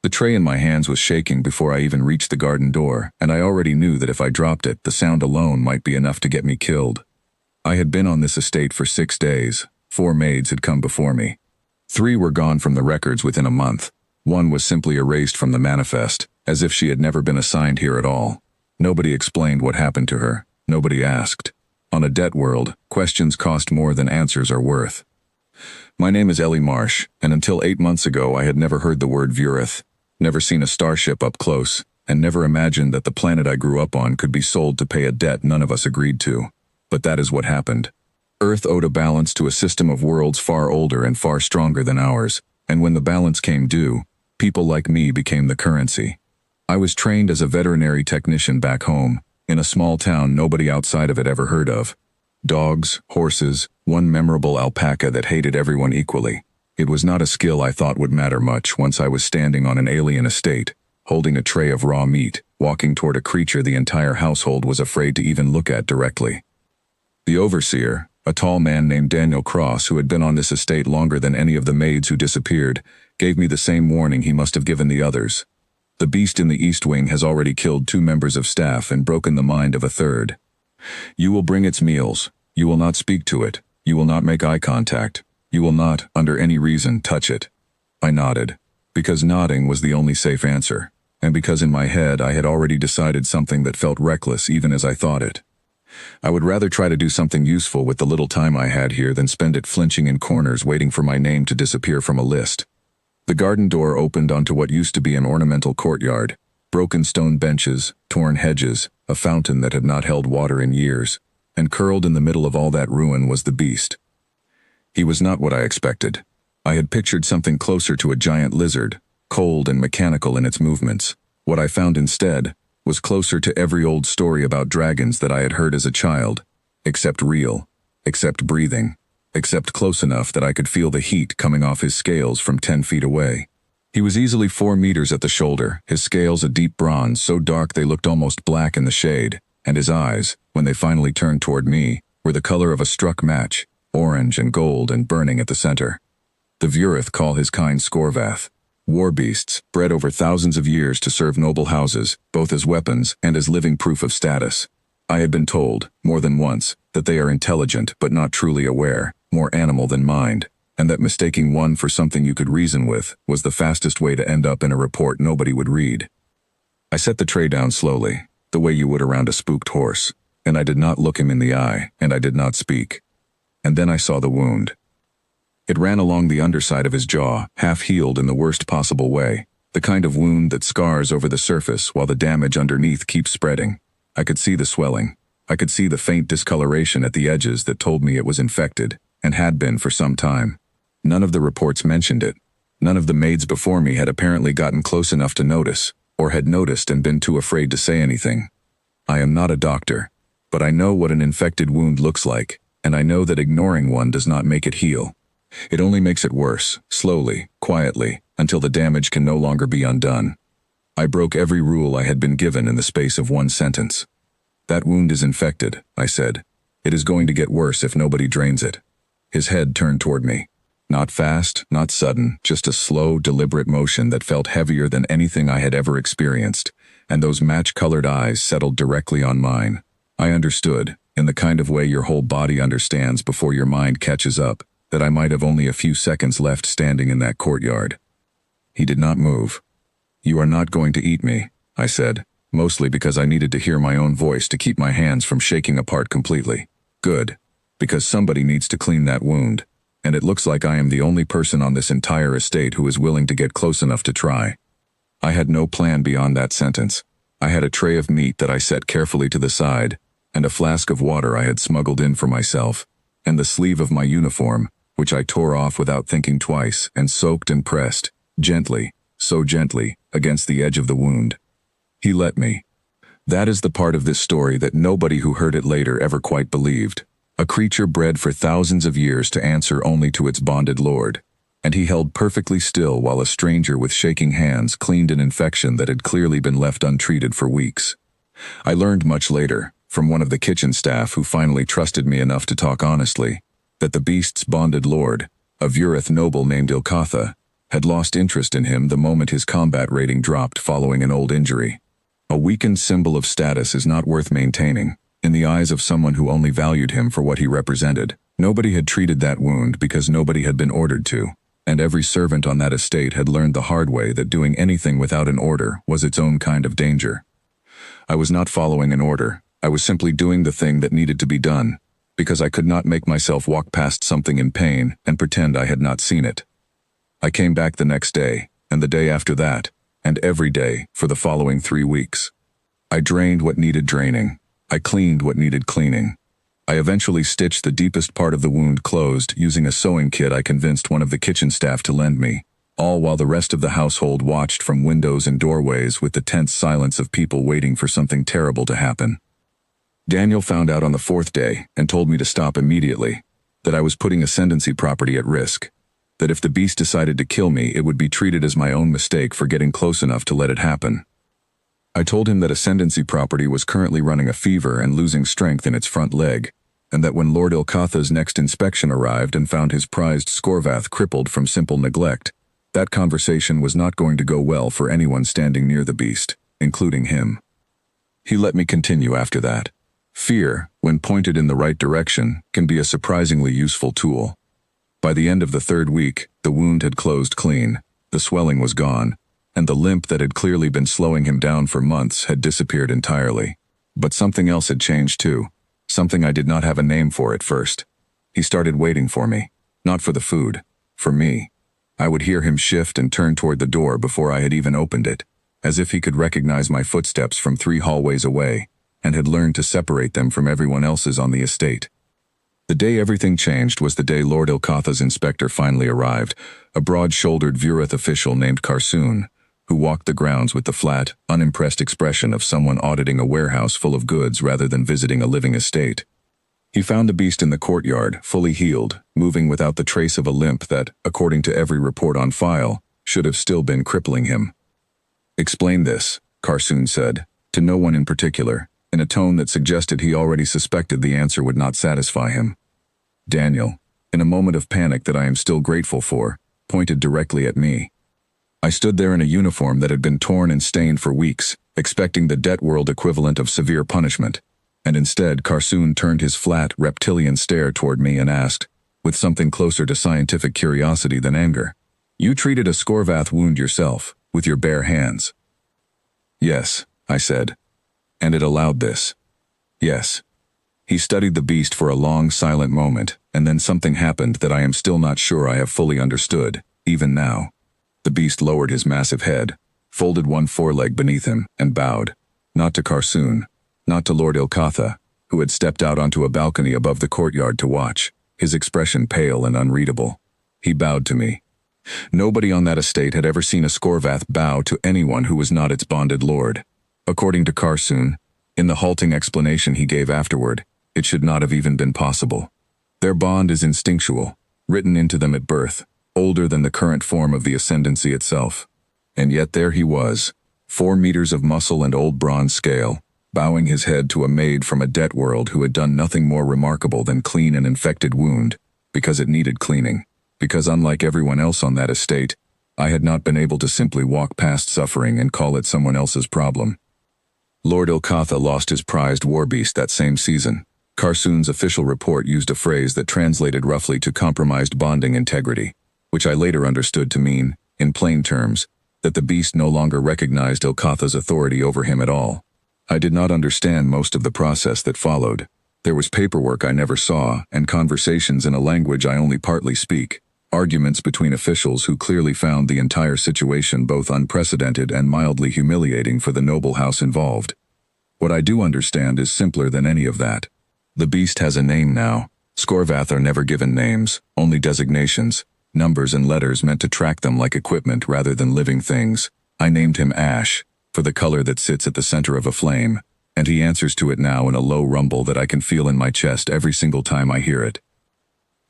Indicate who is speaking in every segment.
Speaker 1: The tray in my hands was shaking before I even reached the garden door, and I already knew that if I dropped it, the sound alone might be enough to get me killed. I had been on this estate for 6 days. 4 maids had come before me. 3 were gone from the records within a month. 1 was simply erased from the manifest, as if she had never been assigned here at all. Nobody explained what happened to her. Nobody asked. On a debt world, questions cost more than answers are worth. My name is Ellie Marsh, and until 8 months ago I had never heard the word Vurith, never seen a starship up close, and never imagined that the planet I grew up on could be sold to pay a debt none of us agreed to. But that is what happened. Earth owed a balance to a system of worlds far older and far stronger than ours, and when the balance came due, people like me became the currency. I was trained as a veterinary technician back home, in a small town nobody outside of it ever heard of. Dogs, horses, one memorable alpaca that hated everyone equally. It was not a skill I thought would matter much once I was standing on an alien estate, holding a tray of raw meat, walking toward a creature the entire household was afraid to even look at directly. The overseer, a tall man named Daniel Cross, who had been on this estate longer than any of the maids who disappeared, gave me the same warning he must have given the others. The beast in the East Wing has already killed 2 members of staff and broken the mind of a 3rd. You will bring its meals. You will not speak to it. You will not make eye contact. You will not, under any reason, touch it. I nodded, because nodding was the only safe answer, and because in my head I had already decided something that felt reckless even as I thought it. I would rather try to do something useful with the little time I had here than spend it flinching in corners waiting for my name to disappear from a list. The garden door opened onto what used to be an ornamental courtyard, broken stone benches, torn hedges, a fountain that had not held water in years, and curled in the middle of all that ruin was the beast. He was not what I expected. I had pictured something closer to a giant lizard, cold and mechanical in its movements. What I found instead was closer to every old story about dragons that I had heard as a child, except real, except breathing, except close enough that I could feel the heat coming off his scales from 10 feet away. He was easily 4 meters at the shoulder, his scales a deep bronze so dark they looked almost black in the shade, and his eyes, when they finally turned toward me, were the color of a struck match, orange and gold and burning at the center. The Vurith call his kind Skorvath. War beasts, bred over thousands of years to serve noble houses, both as weapons and as living proof of status. I had been told, more than once, that they are intelligent but not truly aware, more animal than mind, and that mistaking one for something you could reason with was the fastest way to end up in a report nobody would read. I set the tray down slowly, the way you would around a spooked horse, and I did not look him in the eye, and I did not speak. And then I saw the wound. It ran along the underside of his jaw, half-healed in the worst possible way, the kind of wound that scars over the surface while the damage underneath keeps spreading. I could see the swelling. I could see the faint discoloration at the edges that told me it was infected, and had been for some time. None of the reports mentioned it. None of the maids before me had apparently gotten close enough to notice, or had noticed and been too afraid to say anything. I am not a doctor, but I know what an infected wound looks like, and I know that ignoring one does not make it heal. It only makes it worse, slowly, quietly, until the damage can no longer be undone. I broke every rule I had been given in the space of 1 sentence. That wound is infected, I said. It is going to get worse if nobody drains it. His head turned toward me. Not fast, not sudden, just a slow, deliberate motion that felt heavier than anything I had ever experienced, and those match-colored eyes settled directly on mine. I understood, in the kind of way your whole body understands before your mind catches up, that I might have only a few seconds left standing in that courtyard. He did not move. "You are not going to eat me," I said, mostly because I needed to hear my own voice to keep my hands from shaking apart completely. Good, because somebody needs to clean that wound, and it looks like I am the only person on this entire estate who is willing to get close enough to try. I had no plan beyond that sentence. I had a tray of meat that I set carefully to the side, and a flask of water I had smuggled in for myself, and the sleeve of my uniform, which I tore off without thinking twice and soaked and pressed, gently, so gently, against the edge of the wound. He let me. That is the part of this story that nobody who heard it later ever quite believed. A creature bred for thousands of years to answer only to its bonded lord. And he held perfectly still while a stranger with shaking hands cleaned an infection that had clearly been left untreated for weeks. I learned much later, from one of the kitchen staff who finally trusted me enough to talk honestly, that the beast's bonded lord, a Vurith noble named Ilkatha, had lost interest in him the moment his combat rating dropped following an old injury. A weakened symbol of status is not worth maintaining, in the eyes of someone who only valued him for what he represented. Nobody had treated that wound because nobody had been ordered to, and every servant on that estate had learned the hard way that doing anything without an order was its own kind of danger. I was not following an order. I was simply doing the thing that needed to be done, because I could not make myself walk past something in pain and pretend I had not seen it. I came back the next day, and the day after that, and every day for the following 3 weeks. I drained what needed draining. I cleaned what needed cleaning. I eventually stitched the deepest part of the wound closed using a sewing kit I convinced one of the kitchen staff to lend me, all while the rest of the household watched from windows and doorways with the tense silence of people waiting for something terrible to happen. Daniel found out on the 4th day and told me to stop immediately, that I was putting ascendancy property at risk, that if the beast decided to kill me, it would be treated as my own mistake for getting close enough to let it happen. I told him that ascendancy property was currently running a fever and losing strength in its front leg, and that when Lord Ilkatha's next inspection arrived and found his prized Scorvath crippled from simple neglect, that conversation was not going to go well for anyone standing near the beast, including him. He let me continue after that. Fear, when pointed in the right direction, can be a surprisingly useful tool. By the end of the 3rd week, the wound had closed clean, the swelling was gone, and the limp that had clearly been slowing him down for months had disappeared entirely. But something else had changed too, something I did not have a name for at first. He started waiting for me, not for the food, for me. I would hear him shift and turn toward the door before I had even opened it, as if he could recognize my footsteps from 3 hallways away, and had learned to separate them from everyone else's on the estate. The day everything changed was the day Lord Ilkatha's inspector finally arrived, a broad-shouldered Vurith official named Karsoon, who walked the grounds with the flat, unimpressed expression of someone auditing a warehouse full of goods rather than visiting a living estate. He found the beast in the courtyard, fully healed, moving without the trace of a limp that, according to every report on file, should have still been crippling him. "Explain this," Karsoon said, to no one in particular, in a tone that suggested he already suspected the answer would not satisfy him. Daniel, in a moment of panic that I am still grateful for, pointed directly at me. I stood there in a uniform that had been torn and stained for weeks, expecting the debt world equivalent of severe punishment, and instead Karsoon turned his flat, reptilian stare toward me and asked, with something closer to scientific curiosity than anger, "You treated a Scorvath wound yourself, with your bare hands?" "Yes," I said. "And it allowed this?" "Yes." He studied the beast for a long, silent moment, and then something happened that I am still not sure I have fully understood, even now. The beast lowered his massive head, folded one foreleg beneath him, and bowed, not to Karsoon, not to Lord Ilkatha, who had stepped out onto a balcony above the courtyard to watch, his expression pale and unreadable. He bowed to me. Nobody on that estate had ever seen a Scorvath bow to anyone who was not its bonded lord. According to Karsoon, in the halting explanation he gave afterward, it should not have even been possible. Their bond is instinctual, written into them at birth, older than the current form of the ascendancy itself. And yet there he was, 4 meters of muscle and old bronze scale, bowing his head to a maid from a debt world who had done nothing more remarkable than clean an infected wound, because it needed cleaning, because unlike everyone else on that estate, I had not been able to simply walk past suffering and call it someone else's problem. Lord Ilkatha lost his prized warbeast that same season. Karsoon's official report used a phrase that translated roughly to compromised bonding integrity, which I later understood to mean, in plain terms, that the beast no longer recognized Ilkatha's authority over him at all. I did not understand most of the process that followed. There was paperwork I never saw, and conversations in a language I only partly speak, arguments between officials who clearly found the entire situation both unprecedented and mildly humiliating for the noble house involved. What I do understand is simpler than any of that. The beast has a name now. Scorvath are never given names, only designations, numbers and letters meant to track them like equipment rather than living things. I named him Ash, for the color that sits at the center of a flame, and he answers to it now in a low rumble that I can feel in my chest every single time I hear it.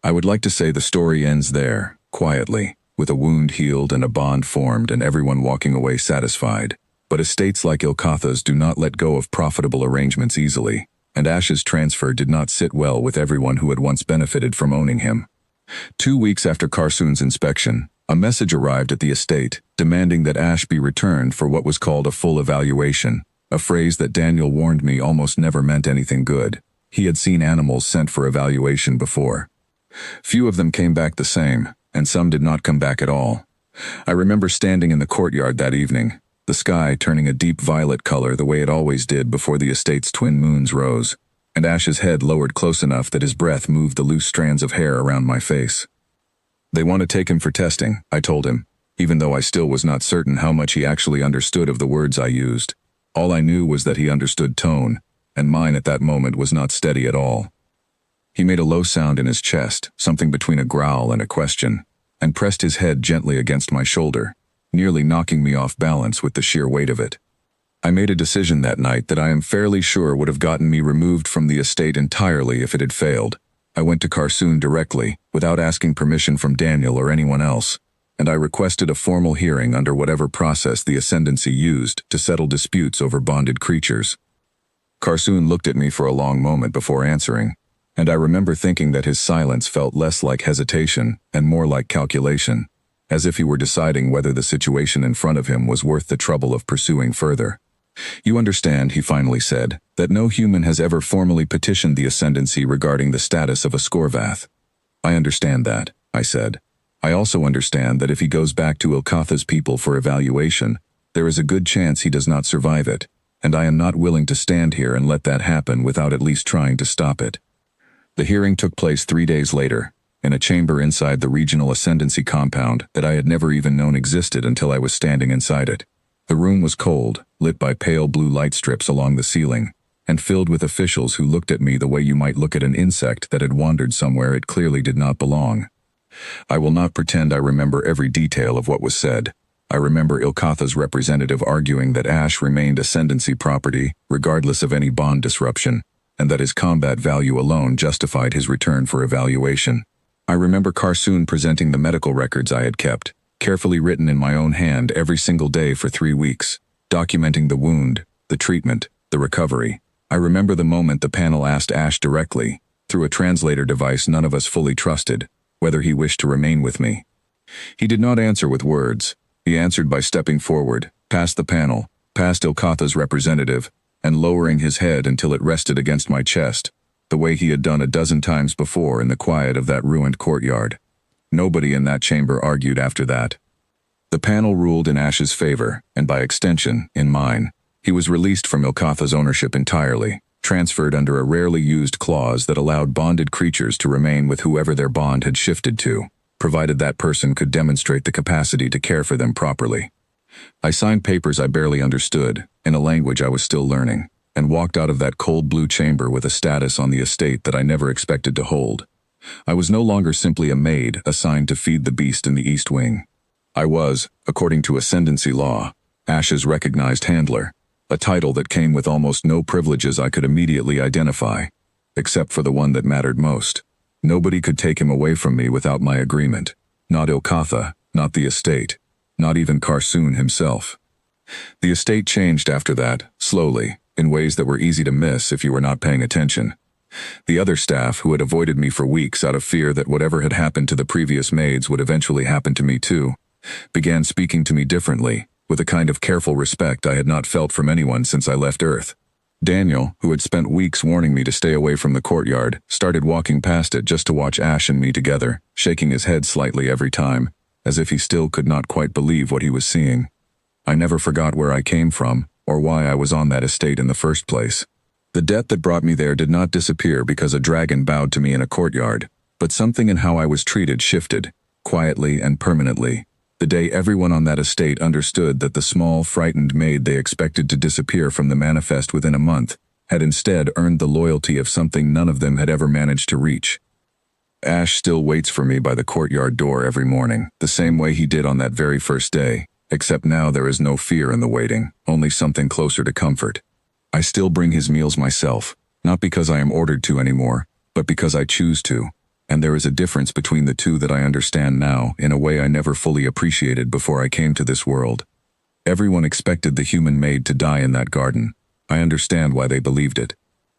Speaker 1: I would like to say the story ends there, quietly, with a wound healed and a bond formed and everyone walking away satisfied. But estates like Ilkatha's do not let go of profitable arrangements easily, and Ash's transfer did not sit well with everyone who had once benefited from owning him. 2 weeks after Karsoon's inspection, A message arrived at the estate, demanding that Ash be returned for what was called a full evaluation, a phrase that Daniel warned me almost never meant anything good. He had seen animals sent for evaluation before. Few of them came back the same, and some did not come back at all. I remember standing in the courtyard that evening, the sky turning a deep violet color the way it always did before the estate's twin moons rose, and Ash's head lowered close enough that his breath moved the loose strands of hair around my face. "They want to take him for testing," I told him, even though I still was not certain how much he actually understood of the words I used. All I knew was that he understood tone, and mine at that moment was not steady at all. He made a low sound in his chest, something between a growl and a question, and pressed his head gently against my shoulder, nearly knocking me off balance with the sheer weight of it. I made a decision that night that I am fairly sure would have gotten me removed from the estate entirely if it had failed. I went to Karsoon directly, without asking permission from Daniel or anyone else, and I requested a formal hearing under whatever process the Ascendancy used to settle disputes over bonded creatures. Karsoon looked at me for a long moment before answering, and I remember thinking that his silence felt less like hesitation and more like calculation, as if he were deciding whether the situation in front of him was worth the trouble of pursuing further. "You understand," he finally said, "that no human has ever formally petitioned the Ascendancy regarding the status of a Scorvath." "I understand that," I said. "I also understand that if he goes back to Ilkatha's people for evaluation, there is a good chance he does not survive it, and I am not willing to stand here and let that happen without at least trying to stop it." The hearing took place 3 days later, in a chamber inside the regional Ascendancy compound that I had never even known existed until I was standing inside it. The room was cold, lit by pale blue light strips along the ceiling, and filled with officials who looked at me the way you might look at an insect that had wandered somewhere it clearly did not belong. I will not pretend I remember every detail of what was said. I remember Ilkatha's representative arguing that Ash remained Ascendancy property, regardless of any bond disruption, and that his combat value alone justified his return for evaluation. I remember Karsoon presenting the medical records I had kept, carefully written in my own hand every single day for 3 weeks, documenting the wound, the treatment, the recovery. I remember the moment the panel asked Ash directly, through a translator device none of us fully trusted, whether he wished to remain with me. He did not answer with words. He answered by stepping forward, past the panel, past Ilkatha's representative, and lowering his head until it rested against my chest, the way he had done a dozen times before in the quiet of that ruined courtyard. Nobody in that chamber argued after that. The panel ruled in Ash's favor, and by extension, in mine. He was released from Ilkatha's ownership entirely, transferred under a rarely used clause that allowed bonded creatures to remain with whoever their bond had shifted to, provided that person could demonstrate the capacity to care for them properly. I signed papers I barely understood, in a language I was still learning, and walked out of that cold blue chamber with a status on the estate that I never expected to hold. I was no longer simply a maid assigned to feed the beast in the East Wing. I was, according to Ascendancy law, Ash's recognized handler, a title that came with almost no privileges I could immediately identify, except for the one that mattered most. Nobody could take him away from me without my agreement. Not Ilkatha, not the estate, not even Karsoon himself. The estate changed after that, slowly, in ways that were easy to miss if you were not paying attention. The other staff, who had avoided me for weeks out of fear that whatever had happened to the previous maids would eventually happen to me too, began speaking to me differently, with a kind of careful respect I had not felt from anyone since I left Earth. Daniel, who had spent weeks warning me to stay away from the courtyard, started walking past it just to watch Ash and me together, shaking his head slightly every time, as if he still could not quite believe what he was seeing. I never forgot where I came from, or why I was on that estate in the first place. The debt that brought me there did not disappear because a dragon bowed to me in a courtyard, but something in how I was treated shifted, quietly and permanently, the day everyone on that estate understood that the small, frightened maid they expected to disappear from the manifest within a month had instead earned the loyalty of something none of them had ever managed to reach. Ash still waits for me by the courtyard door every morning, the same way he did on that very first day, except now there is no fear in the waiting, only something closer to comfort. I still bring his meals myself, not because I am ordered to anymore, but because I choose to, and there is a difference between the two that I understand now in a way I never fully appreciated before I came to this world. Everyone expected the human maid to die in that garden. I understand why they believed it.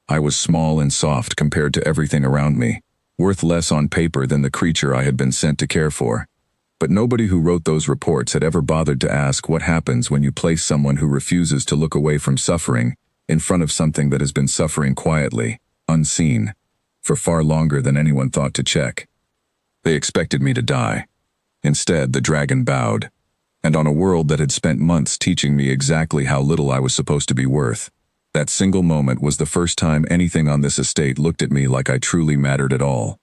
Speaker 1: I was small and soft compared to everything around me, worth less on paper than the creature I had been sent to care for. But nobody who wrote those reports had ever bothered to ask what happens when you place someone who refuses to look away from suffering in front of something that has been suffering quietly, unseen, for far longer than anyone thought to check. They expected me to die. Instead, the dragon bowed, and on a world that had spent months teaching me exactly how little I was supposed to be worth, that single moment was the first time anything on this estate looked at me like I truly mattered at all.